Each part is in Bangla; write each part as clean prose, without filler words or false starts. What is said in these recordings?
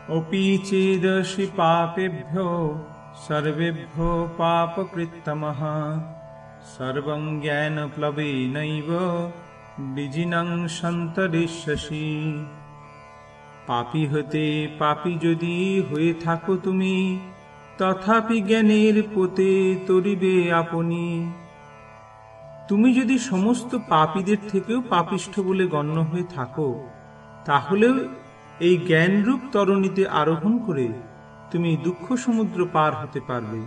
अपि चेदसि पापेभ्यो सर्वेभ्यो पापकृत्तमः सर्वं ज्ञानप्लवेनैव বিজিনং সন্তরিষ্যসি। পাপী হতে পাপী যদি হয়ে থাকো তুমি, তথাপি জ্ঞানের পোতে তরিবে আপনি। তুমি যদি সমস্ত পাপীদের থেকেও পাপিষ্ঠ বলে গণ্য হয়ে থাকো, তাহলেও এই জ্ঞানরূপ তরণীতে আরোহণ করে তুমি দুঃখ সমুদ্র পার হতে পারবে।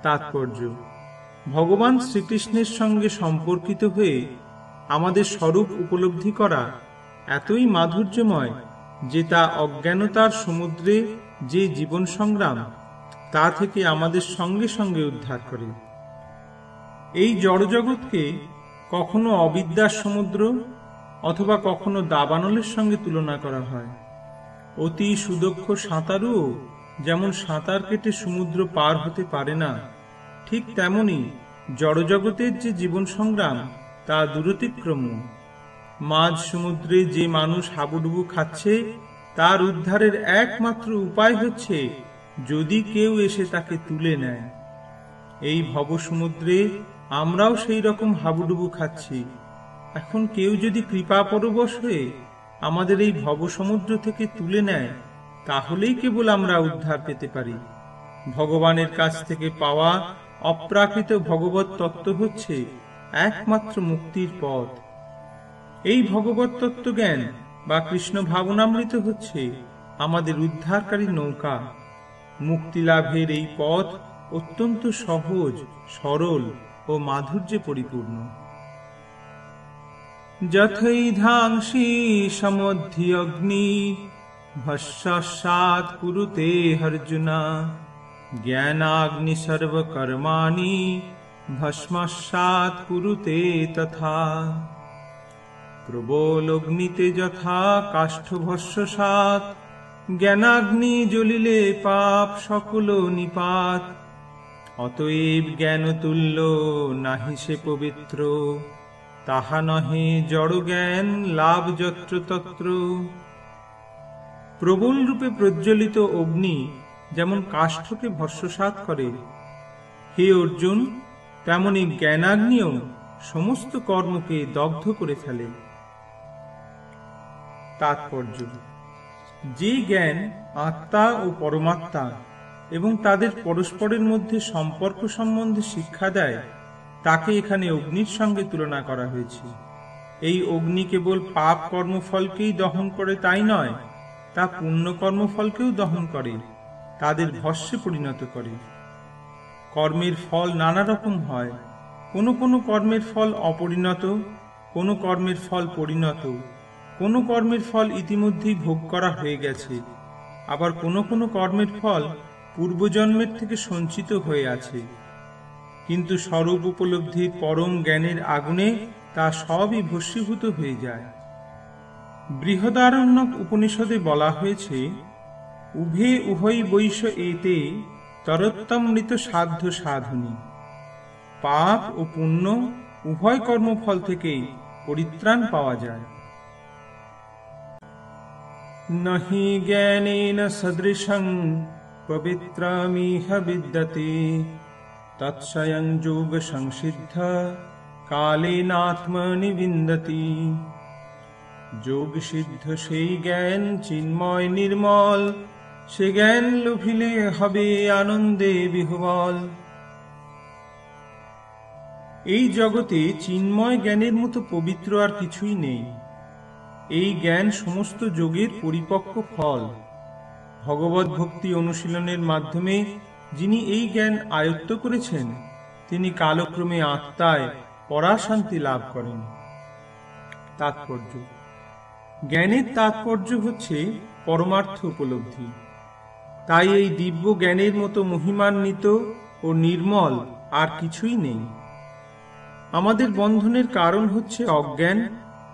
তাৎপর্য: ভগবান শ্রীকৃষ্ণের সঙ্গে সম্পর্কিত হয়ে আমাদের স্বরূপ উপলব্ধি করা এতই মাধুর্যময় যে তা অজ্ঞানতার সমুদ্রে যে জীবন সংগ্রাম, তা থেকে আমাদের সঙ্গে সঙ্গে উদ্ধার করে। এই জড়জগৎকে কখনো অবিদ্যার সমুদ্র অথবা কখনো দাবানলের সঙ্গে তুলনা করা হয়। অতি সুদক্ষ সাঁতারুও যেমন সাঁতার কেটে সমুদ্র পার হতে পারে না, ঠিক তেমনি জড়জগতের যে জীবন সংগ্রাম তা দূরতিক্রম্য। মাঝ সমুদ্রে যে মানুষ হাবুডুবু খাচ্ছে, তার উদ্ধারের একমাত্র উপায় হচ্ছে যদি কেউ এসে তাকে তুলে নেয়। এই ভব সমুদ্রে আমরাও সেই রকম হাবুডুবু খাচ্ছি। এখন কেউ যদি কৃপা পরবশ হয়ে আমাদের এই ভব সমুদ্র থেকে তুলে নেয়, তাহলেই কেবল আমরা উদ্ধার পেতে পারি। ভগবানের কাছ থেকে পাওয়া অপ্রাকৃত ভগবত তত্ত্ব হচ্ছে একমাত্র মুক্তির পথ। এই ভগবত তত্ত্ব জ্ঞান বা কৃষ্ণ ভাবনামৃত হচ্ছে আমাদের উদ্ধারকারী নৌকা। মুক্তি লাভের এই পথ অত্যন্ত সহজ, সরল ও মাধুর্যে পরিপূর্ণ। যথৈধাংসি সমধ্যি অগ্নি ভস্মাৎ কুরুতে অর্জুনা জ্ঞানাগ্নি সর্বকর্মাণি ভস্মাৎ কুরুতে তথা। প্রবল অগ্নিতে যথা কাষ্ঠ ভস্মসাৎ, জ্ঞানাগ্নি জ্বলিলে পাপ সকল নিপাত। অতএব জ্ঞান তুল্য নাহি সে পবিত্র, তাহা নহে জড় জ্ঞান লাভ যত্র তত্র। প্রবল রূপে প্রজ্বলিত অগ্নি যেমন কাষ্ঠকে ভস্মসাৎ করে, হে অর্জুন, তেমনি জ্ঞানাগ্নিও সমস্ত কর্মকে দগ্ধ করে ফেলে। তাৎপর্য: যে জ্ঞান আত্মা ও পরমাত্মা এবং তাদের পরস্পরের মধ্যে সম্পর্ক সম্বন্ধে শিক্ষা দেয়, তাকে এখানে অগ্নির সঙ্গে তুলনা করা হয়েছে। এই অগ্নি কেবল পাপ কর্মফলকেই দহন করে তাই নয়, তা পুণ্য কর্মফলকেও দহন করে, তাদের ভস্মে পরিণত করে। কর্মের ফল নানা রকম হয়। কোনো কোনো কর্মের ফল অপরিণত, কোনো কর্মের ফল পরিণত, কোনো কর্মের ফল ইতিমধ্যেই ভোগ করা হয়ে গেছে, আবার কোনো কোনো কর্মের ফল পূর্বজন্মের থেকে সঞ্চিত হয়ে আছে। কিন্তু স্বরূপ উপলব্ধির পরম জ্ঞানের আগুনে তা সবই ভস্মীভূত হয়ে যায়। বৃহদারণ্যক উপনিষদে বলা হয়েছে, উভে উভয় বৈশ এতে তরোত্তমৃত সাধ্য সাধনী। পাপ ও পুণ্য উভয় কর্মফল থেকেই পরিত্রাণ পাওয়া যায়। নহি জ্ঞানেন সদৃশং পবিত্রমিহ বিদ্যতে, তৎস্বয়ং যোগ সংসিদ্ধ কালেনাত্মনি বিন্দতি। যোগ সিদ্ধ সেই জ্ঞান চিন্ময় নির্মল, সে জ্ঞান লভিলে হবে আনন্দে বিহ্বল। এই জগতে চিন্ময় জ্ঞানের মতো পবিত্র আর কিছুই নেই। এই জ্ঞান সমস্ত যোগের পরিপক্ক ফল। ভগবত ভক্তি অনুশীলনের মাধ্যমে যিনি এই জ্ঞান আয়ত্ত করেছেন, তিনি কালক্রমে আত্মায় পরাশান্তি লাভ করেন। তাৎপর্য: জ্ঞানের তাৎপর্য হচ্ছে পরমার্থ উপলব্ধি। তাই এই দিব্য জ্ঞানের মতো মহিমান্বিত ও নির্মল আর কিছুই নেই। আমাদের বন্ধনের কারণ হচ্ছে অজ্ঞান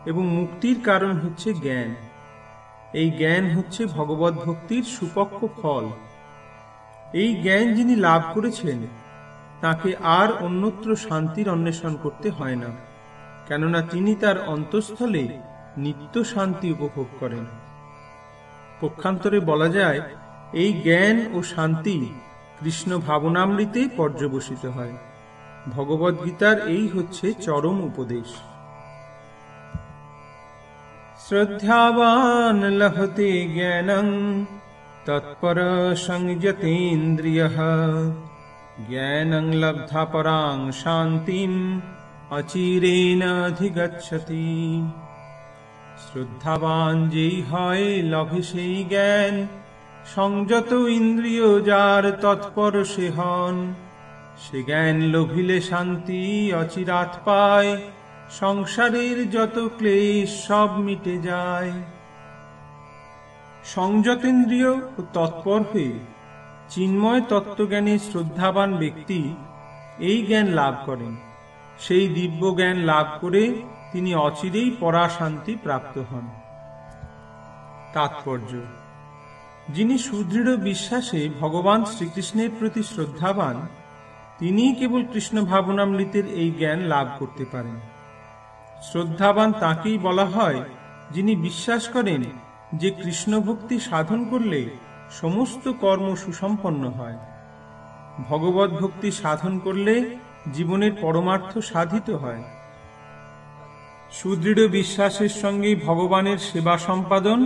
এবং মুক্তির কারণ হচ্ছে জ্ঞান। এই জ্ঞান হচ্ছে ভগবত ভক্তির সুপক্ষ ফল। এই জ্ঞান যিনি লাভ করেছেন, তাকে আর অন্যত্র শান্তির অন্বেষণ করতে হয় না, কেননা তিনি তার অন্তঃস্থলে নিত্য শান্তি উপভোগ করেন। পক্ষান্তরে বলা যায়, এই জ্ঞান ও শান্তি কৃষ্ণ ভাবনামৃতে পর্যবসিত হয়। ভগবদ্গীতার এই হচ্ছে চরম উপদেশ। শ্রদ্ধাবান লভতে জ্ঞানং তৎপর সংযতেন্দ্রিয়ঃ জ্ঞানং লব্ধা পরাং শান্তিম অচিরেনাধিগচ্ছতি। শ্রদ্ধাবান যেই হয় লভে সেই জ্ঞান, সংযত ইন্দ্রিয় যার তৎপর সে হন। সে জ্ঞান লোভিলে শান্তি অচিরাৎ পায়, সংসারের যত ক্লেশ সব মিটে যায়। সংযতেন্দ্রিয় ও তৎপর হয়ে চিন্ময় তত্ত্বজ্ঞানে শ্রদ্ধাবান ব্যক্তি এই জ্ঞান লাভ করেন। সেই দিব্য জ্ঞান লাভ করে তিনি অচিরেই পরাশান্তি প্রাপ্ত হন। তাৎপর্য: যিনি সুদৃঢ় বিশ্বাসে ভগবান শ্রীকৃষ্ণের প্রতি শ্রদ্ধাবান, তিনিই কেবল কৃষ্ণ ভাবনামৃতের এই জ্ঞান লাভ করতে পারেন। শ্রদ্ধাবান তাকেই বলা হয় যিনি বিশ্বাস করেন যে কৃষ্ণ ভক্তি সাধন করলে সমস্ত কর্ম সুসম্পন্ন হয়। ভগবত ভক্তি সাধন করলে জীবনের পরমার্থ সাধিত হয়। সুদৃঢ় বিশ্বাসের সঙ্গে ভগবানের সেবা সম্পাদন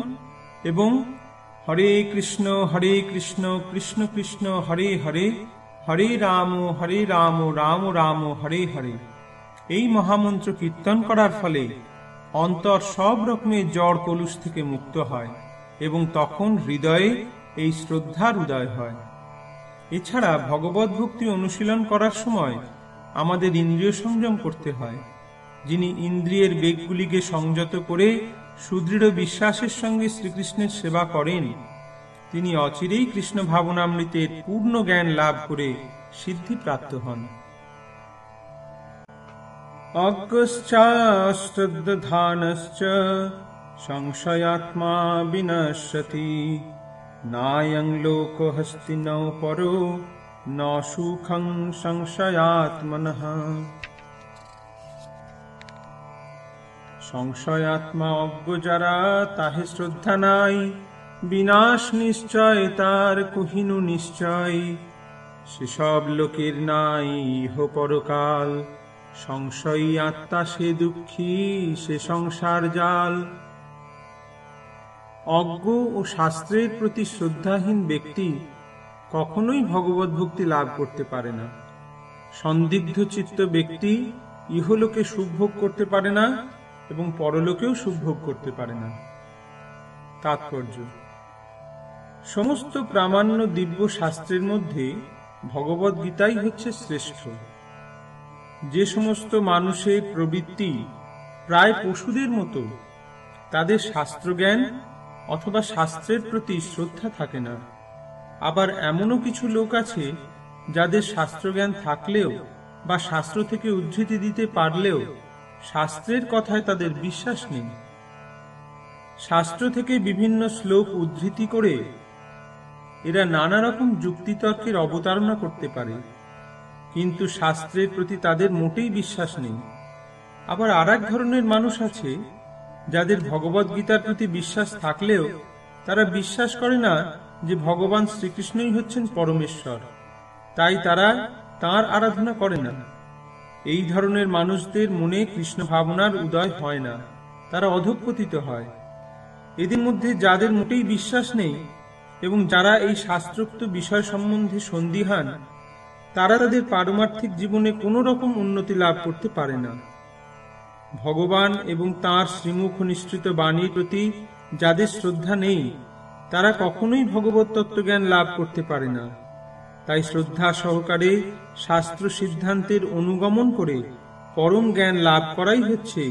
এবং হরে কৃষ্ণ কৃষ্ণ কৃষ্ণ হরে হরে, হরে রাম রাম রাম হরে হরে এই মহামন্ত্র কীর্তন করার ফলে অন্তর সব রকমের জড় কলুষ থেকে মুক্ত হয় এবং তখন হৃদয়ে এই শ্রদ্ধার উদয় হয়। এছাড়া ভগবত ভক্তি অনুশীলন করার সময় আমাদের ইন্দ্রিয় সংযম করতে হয়। যিনি ইন্দ্রিয়ের বেগগুলিকে সংযত করে সুদৃঢ় বিশ্বাসের সঙ্গে শ্রীকৃষ্ণের সেবা করেন, তিনি অচিরেই কৃষ্ণ ভাবনামৃতের পূর্ণ জ্ঞান লাভ করে সিদ্ধিপ্রাপ্ত হন। অজ্ঞশ্চাশ্রদ্ধানশ্চ সংশয়াত্মা বিনশ্যতি নায়ং লোকহস্তি ন পরো ন সুখং সংশয়াত্মনঃ। সংশয়াত্মা অজ্ঞ যারা, তাহে শ্রদ্ধা নাই, বিনাশ নিশ্চয় তার কহিনু নিশ্চয়। সেসব লোকের নাই ইহ পরকাল, সংশয়ী আত্মা সে দুঃখী, সে সংসার জাল। অজ্ঞ ও শাস্ত্রের প্রতি শ্রদ্ধাহীন ব্যক্তি কখনোই ভগবত ভক্তি লাভ করতে পারে না। সন্দিগ্ধ চিত্ত ব্যক্তি ইহলোকে সুখ ভোগ করতে পারে না এবং পরলোকেও সুখ ভোগ করতে পারে না। তাৎপর্য: সমস্ত প্রামাণ্য দিব্য শাস্ত্রের মধ্যে ভগবত গীতাই হচ্ছে শ্রেষ্ঠ। যে সমস্ত মানুষের প্রবৃত্তি প্রায় পশুদের মতো, তাদের শাস্ত্রজ্ঞান অথবা শাস্ত্রের প্রতি শ্রদ্ধা থাকে না। আবার এমনও কিছু লোক আছে যাদের শাস্ত্রজ্ঞান থাকলেও বা শাস্ত্র থেকে উদ্ধৃতি দিতে পারলেও শাস্ত্রের কথায় তাদের বিশ্বাস নেই। শাস্ত্র থেকে বিভিন্ন শ্লোক উদ্ধৃতি করে এরা নানা রকম যুক্তিতর্কের অবতারণা করতে পারে, কিন্তু শাস্ত্রের প্রতি তাদের মোটেই বিশ্বাস নেই। আবার আর এক ধরনের মানুষ আছে যাদের ভগবত গীতার প্রতি বিশ্বাস থাকলেও তারা বিশ্বাস করে না যে ভগবান শ্রীকৃষ্ণই হচ্ছেন পরমেশ্বর, তাই তারা তাঁর আরাধনা করে না। এই ধরনের মানুষদের মনে কৃষ্ণ ভাবনার উদয় হয় না, তারা অধঃপতিত হয়। এদের মধ্যে যাদের মোটেই বিশ্বাস নেই এবং যারা এই শাস্ত্রোক্ত বিষয় সম্বন্ধে সন্দিহান, তারা তাদের পারমার্থিক জীবনে কোনো রকম উন্নতি লাভ করতে পারে না। ভগবান এবং তাঁর শ্রীমুখ নিঃসৃত বাণীর প্রতি যাদের শ্রদ্ধা নেই, তারা কখনোই ভগবত তত্ত্বজ্ঞান লাভ করতে পারে না। তাই শ্রদ্ধা সহকারে শাস্ত্র সিদ্ধান্তের অনুগমন করে পরম জ্ঞান লাভ করাই হচ্ছে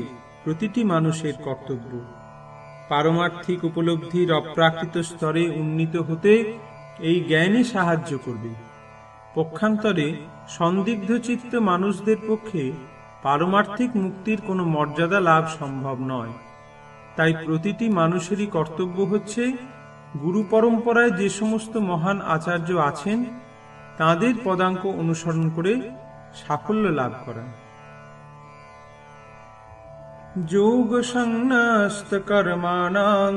প্রতিটি মানুষের কর্তব্য। পারমার্থিক উপলব্ধির অপ্রাকৃত স্তরে উন্নীত হতে এই জ্ঞানই সাহায্য করবে। পক্ষান্তরে সন্দিগ্ধ চিত্ত মানুষদের পক্ষে পারমার্থিক মুক্তির কোনো মর্যাদা লাভ সম্ভব নয়। তাই প্রতিটি মানুষেরই কর্তব্য হচ্ছে গুরু পরম্পরায় যে সমস্ত মহান আচার্য আছেন তাঁদের পদাঙ্ক অনুসরণ করে সাফল্য লাভ করা। যোগ সংন্যস্ত কর্মাণাং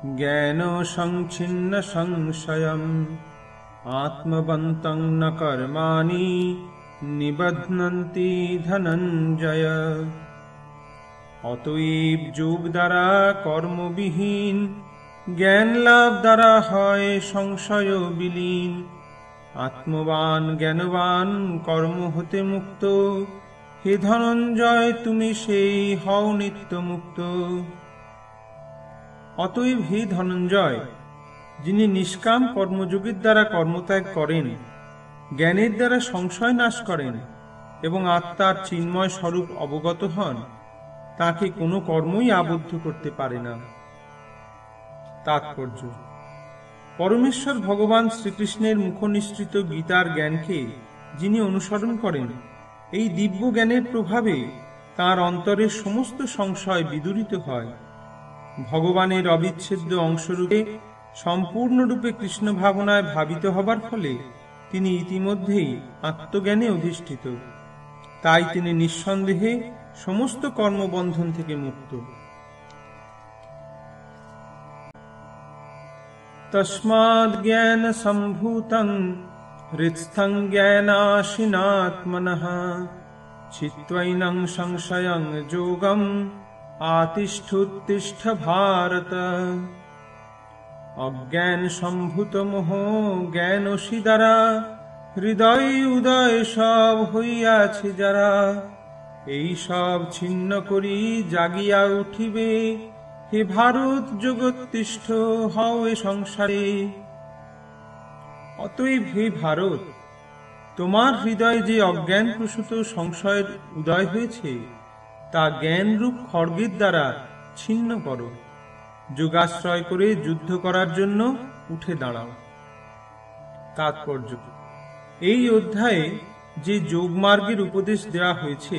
জ্ঞান সংচ্ছিন্ন সংশয়ম আত্মবন্তং ন কর্মাণি নিবধ্নন্তি ধনঞ্জয়। অতএব যোগ দ্বারা কর্মবিহীন, জ্ঞান লাভ দ্বারা হয় সংশয় বিলীন। আত্মবান জ্ঞানবান কর্ম হতে মুক্ত, হে ধনঞ্জয় তুমি সেই হও নিত্য মুক্ত। অতএব হে ধনঞ্জয়, যিনি নিষ্কাম কর্মযোগের দ্বারা কর্মত্যাগ করেন, জ্ঞানের দ্বারা সংশয় নাশ করেন এবং আত্মার চিন্ময় স্বরূপ অবগত হন, তাকে কোনো কর্মই আবদ্ধ করতে পারে না। তাৎপর্য: পরমেশ্বর ভগবান শ্রীকৃষ্ণের মুখনিসৃত গীতার জ্ঞানকে যিনি অনুসরণ করেন, এই দিব্য জ্ঞানের প্রভাবে তাঁর অন্তরের সমস্ত সংশয় বিদূরিত হয়। ভগবানের অবিচ্ছেদ্য অংশরূপে সম্পূর্ণরূপে কৃষ্ণ ভাবনায় ভাবিত হবার ফলে তিনি ইতিমধ্যেই আত্মজ্ঞানে অধিষ্ঠিত। তাই তিনি নিঃসন্দেহে সমস্ত কর্মবন্ধন থেকে মুক্ত। তস্মাৎ জ্ঞান সম্ভূতং হৃৎস্থং জ্ঞানাশিনাত্মনঃ চিত্ত্বৈনং সংশয়ং যোগম আতিষ্ঠুত্তিষ্ঠ ভারত। অজ্ঞান সম্ভূত মোহ জ্ঞানসি দ্বারা হৃদয় উদয় সব হইয়াছে যারা। এই সব ছিন্ন করি জাগিয়া উঠিবে, হে ভারত জগৎতিষ্ঠ হও এ সংসারে। অতএব হে ভারত, তোমার হৃদয়ে যে অজ্ঞান প্রসূত সংশয়ের উদয় হয়েছে, তা জ্ঞানরূপ খড়গের দ্বারা ছিন্ন করো। যোগাশ্রয় করে যুদ্ধ করার জন্য উঠে দাঁড়াও। তাৎপর্য: এই অধ্যায়ে যে যোগমার্গের উপদেশ দেওয়া হয়েছে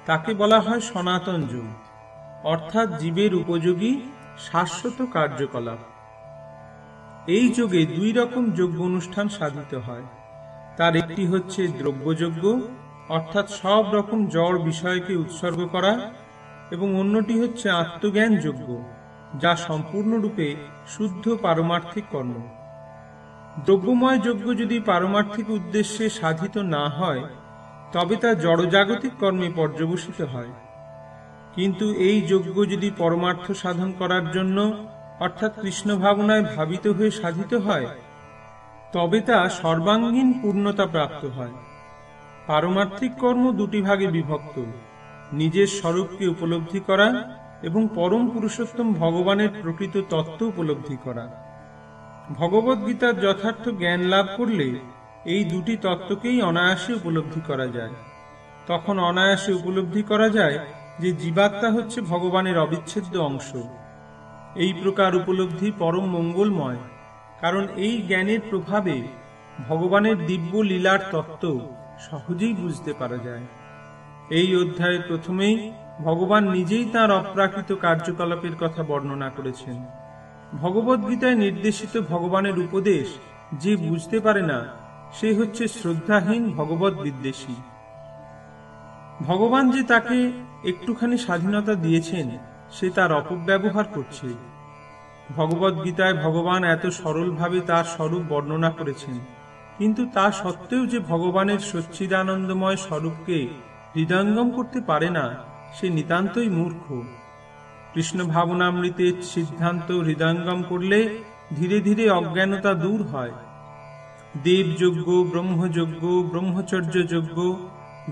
তাকে বলা হয় সনাতন যোগ, অর্থাৎ জীবের উপযোগী শাশ্বত কার্যকলাপ। এই যোগে দুই রকম যজ্ঞ অনুষ্ঠান সাধিত হয়। তার একটি হচ্ছে দ্রব্যযজ্ঞ, অর্থাৎ সব রকম জড় বিষয়কে উৎসর্গ করা, এবং অন্যটি হচ্ছে আত্মজ্ঞান যজ্ঞ, যা সম্পূর্ণরূপে শুদ্ধ পারমার্থিক কর্ম। দ্রব্যময় যজ্ঞ যদি পারমার্থিক উদ্দেশ্যে সাধিত না হয়, তবে তা জড়জাগতিক কর্মে পর্যবসিত হয়। কিন্তু এই যজ্ঞ যদি পরমার্থ সাধন করার জন্য, অর্থাৎ কৃষ্ণ ভাবনায় ভাবিত হয়ে সাধিত হয়, তবে তা সর্বাঙ্গীন পূর্ণতা প্রাপ্ত হয়। পারমার্থিক কর্ম দুটি ভাগে বিভক্ত: নিজের স্বরূপকে উপলব্ধি করা এবং পরম পুরুষোত্তম ভগবানের প্রকৃত তত্ত্ব উপলব্ধি করা। ভগবদ্গীতার যথার্থ জ্ঞান লাভ করলে এই দুটি তত্ত্বকেই অনায়াসে উপলব্ধি করা যায়। তখন অনায়াসে উপলব্ধি করা যায় যে জীবাত্মা হচ্ছে ভগবানের অবিচ্ছেদ্য অংশ। এই প্রকার উপলব্ধি পরম মঙ্গলময়, কারণ এই জ্ঞানের প্রভাবে ভগবানের দিব্য লীলার তত্ত্ব সহজেই বুঝতে পারা যায়। এই অধ্যায়ের প্রথমেই ভগবান নিজেই তাঁর অপ্রাকৃত কার্যকলাপের কথা বর্ণনা করেছেন। ভগবদ্গীতায় নির্দেশিত ভগবানের উপদেশ যে বুঝতে পারে না, সে হচ্ছে শ্রদ্ধাহীন ভগবৎ বিদ্বেষী। ভগবান যে তাকে একটুখানি স্বাধীনতা দিয়েছেন, সে তার অপব্যবহার করছে। ভগবদ্গীতায় ভগবান এত সরলভাবে তার স্বরূপ বর্ণনা করেছেন, কিন্তু তা সত্ত্বেও যে ভগবানের সচ্চিদানন্দময় স্বরূপকে হৃদয়ঙ্গম করতে পারে না, সে নিতান্তই মূর্খ। কৃষ্ণ ভাবনামৃতের সিদ্ধান্ত হৃদয়ঙ্গম করলে ধীরে ধীরে অজ্ঞানতা দূর হয়। দেবযজ্ঞ, ব্রহ্মযজ্ঞ, ব্রহ্মচর্য যজ্ঞ,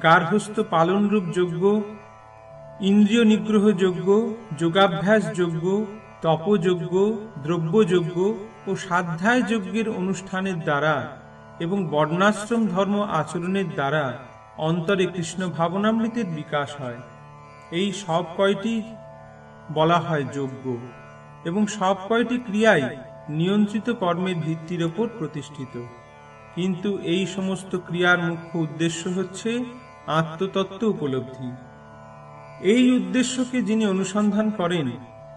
গার্হস্থ্য পালনরূপ যজ্ঞ, ইন্দ্রিয় নিগ্রহ যজ্ঞ, যোগাভ্যাস যজ্ঞ, তপযজ্ঞ, দ্রব্যযজ্ঞ ও স্বাধ্যায় যজ্ঞের অনুষ্ঠানের দ্বারা এবং বর্ণাশ্রম ধর্ম আচরণের দ্বারা অন্তরে কৃষ্ণ ভাবনামৃতের বিকাশ হয়। এই সব কয়টি বলা হয় যজ্ঞ, এবং সব কয়টি ক্রিয়াই নিয়ন্ত্রিত কর্মের ভিত্তির ওপর প্রতিষ্ঠিত। কিন্তু এই সমস্ত ক্রিয়ার মুখ্য উদ্দেশ্য হচ্ছে আত্মতত্ত্ব উপলব্ধি। এই উদ্দেশ্যকে যিনি অনুসন্ধান করেন,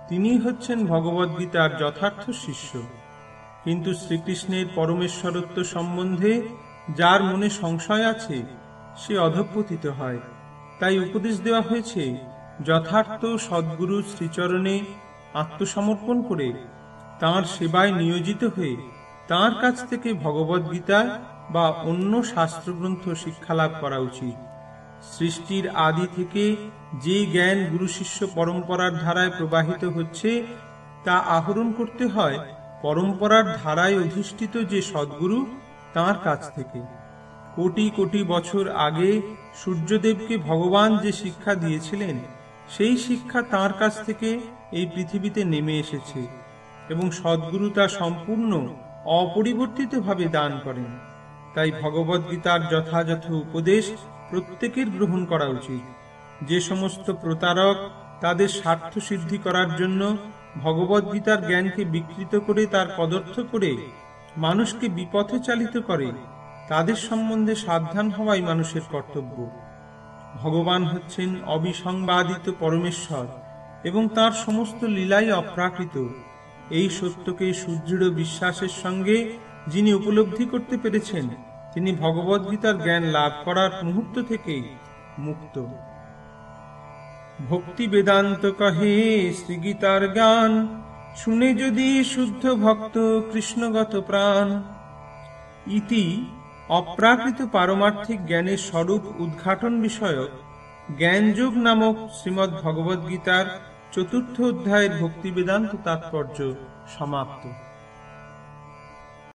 তিনি হচ্ছেন ভগবদ্গীতার যথার্থ শিষ্য। কিন্তু শ্রীকৃষ্ণের পরমেশ্বরত্ব সম্বন্ধে যার মনে সংশয় আছে, সে অধঃপতিত হয়। তাই উপদেশ দেওয়া হয়েছে, যথার্থ সদ্গুরু শ্রীচরণে আত্মসমর্পণ করে তাঁর সেবায় নিয়োজিত হয়ে তাঁর কাছ থেকে ভগবদ্গীতা বা অন্য শাস্ত্রগ্রন্থ শিক্ষালাভ করা উচিত। সৃষ্টির আদি থেকে যে জ্ঞান গুরু শিষ্য পরম্পরার ধারায় প্রবাহিত হচ্ছে তা আহরণ করতে হয় পরম্পরার ধারায় অধিষ্ঠিত যে সদ্গুরু তাঁর কাছ থেকে। কোটি কোটি বছর আগে সূর্যদেবকে ভগবান যে শিক্ষা দিয়েছিলেন সেই শিক্ষা তাঁর কাছ থেকে এই পৃথিবীতে নেমে এসেছে এবং সদ্গুরু তা সম্পূর্ণ অপরিবর্তিতভাবে দান করেন। তাই ভগবদ্গীতার যথাযথ উপদেশ প্রত্যেকের গ্রহণ করা উচিত। যে সমস্ত প্রতারক তাদের স্বার্থ সিদ্ধি করার জন্য ভগবদ্গীতার জ্ঞানকে বিকৃত করে তার কদর্থ করে মানুষকে বিপথে চালিত করে, তাদের সম্বন্ধে সাবধান হওয়াই মানুষের কর্তব্য। ভগবান হচ্ছেন অবিসংবাদিত পরমেশ্বর এবং তার সমস্ত লীলাই অপ্রাকৃত। এই সত্যকে সুদৃঢ় বিশ্বাসের সঙ্গে যিনি উপলব্ধি করতে পেরেছেন তিনি ভগবদ্গীতার জ্ঞান লাভ করার মুহূর্ত থেকেই মুক্ত। ভক্তি বেদান্ত কহে শ্রীগীতার জ্ঞান, শুনে যদি শুদ্ধ ভক্ত কৃষ্ণগত প্রাণ। ইতি অপ্রাকৃত পারমার্থিক জ্ঞানের স্বরূপ উদ্ঘাটন বিষয়ক জ্ঞানযোগ নামক শ্রীমদ্ ভগবদ্গীতার ৪র্থ অধ্যায়ের ভক্তি বেদান্ত তাৎপর্য সমাপ্ত।